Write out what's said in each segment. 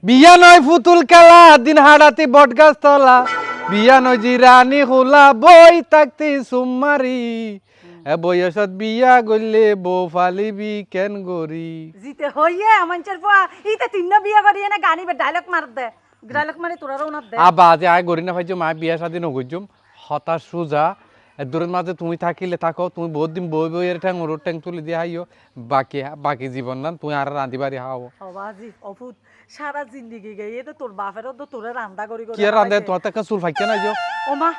বিয়া নয় ফুতুল খেলা দিন হাড়াতে বটগাছ তলা বিয়া নয় জিরানি হোলা বই থাকতে সুমারি বয়সত বিয়া গলে বউ ফালিবি কেন গরি জিতে হইয়ে আমাঞ্চের পোয়া ইতে তিন্ন বিয়া করি এনে গানি বে ডায়লগ মার দে ডায়লগ মারি তোরা রওনা দে আবা যে আয় গরি না ভাইজো মা বিয়া শাদি নগজুম হতাশ সুজা দূরের মাঝে তুমি থাকিলে থাকো তুমি বহুত দিন বই বইয়ের ঠ্যাং ওর ঠ্যাং তুলে দিয়ে হাইও বাকি জীবন না তুমি আর রাঁধি বাড়ি হাও বাজি অফুত সারা জিন্দিগি গিয়ে তো তোর বাপেরও তো তোরে রান্না করি কি আর রাঁধে তোমার তো একটা চুল ফাইকে না যো ও মা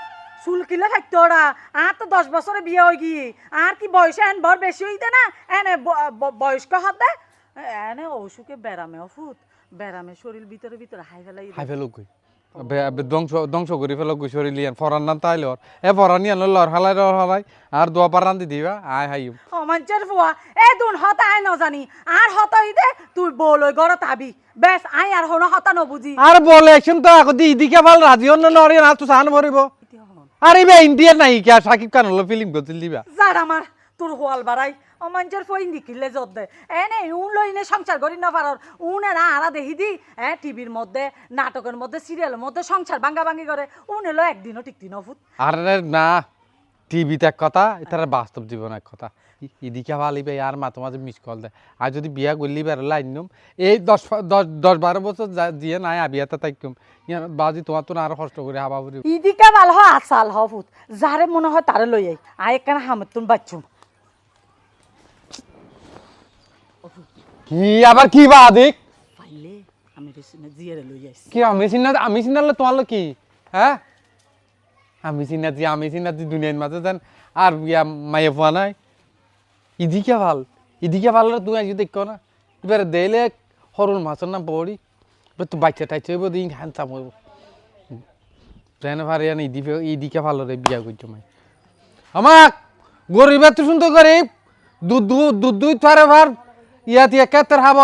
চুল কিলে থাকতো ওরা আর তো 10 বছরে বিয়ে হয়ে গিয়ে আর কি বয়সে এন বড় বেশি হইতে না এনে বয়স্ক হতে এনে অসুখে বেড়ামে অফুত বেড়ামে শরীর ভিতরে ভিতরে হাই ফেলো কই ধ্বংস করে ফেলো কই শরীর লিয়ান ফরান না তাইলে ওর এ ফরান নিয়ান লর হালাই আর দোয়া পার রান্ধি দিবা আয় হাইম ও মঞ্চের ফুয়া এ দুন হতা আয় ন জানি আর হত হইতে তুই বলই গড় তাবি বেশ আয় আর হন হতা ন বুঝি আর বলে একশন তো আগদি ইদিকে ভাল রাজি হন নরে না তো সান ভরিব আরে বে ইন্ডিয়ান নাই কি সাকিব খান হলো ফিল্ম করছিল দিবা যার আমার তোর হোয়াল বাড়াই ও মঞ্চের ফই নিকিলে যত দে এনে উন লইনে সংসার করি না পারর উনে না আরা দেখি দি টিভির মধ্যে নাটকের মধ্যে সিরিয়ালের মধ্যে সংসার ভাঙ্গি করে উনে লো একদিনও টিকতি না ফুট আরে না টিভিতে এক কথা এটার বাস্তব জীবন এক কথা ইদিকে ভালিবে আর মাঝে মাঝে মিস কল দেয় আর যদি বিয়া করলি বের লাইনম এই 10-12 বছর দিয়ে নাই বিয়াতে তাইকুম বাজি তোমার তো আরো কষ্ট করে হাবা ভরি ইদিকে ভালো হয় আসাল হ ফুট যারে মনে হয় তারে লই আই আয় একখানা হামতুন বাচ্চুম কি আবার কি বা দেখ পাইলে আমি রেসিনা জিয়ারে লই আইছি কি আমি চিনালে তোমার কি হ্যাঁ আমি চিনাতি দুনিয়ার মাঝে যান আর মাইয়া পোয়া নাই ইদিকে ভাল তুই আজ দেখো না এবারে দেলে সরুর মাছের নাম পড়ি এবার তো বাচ্চা টাইছে হইব দিন হ্যান্ডসাম হইব ট্রেনে ভারি আনি ইদিকে ভালো রে বিয়া করছো মাই আমাক গরিব এত সুন্দর গরিব দুধ থারে ভার ইয়াতে একাত্তর হাব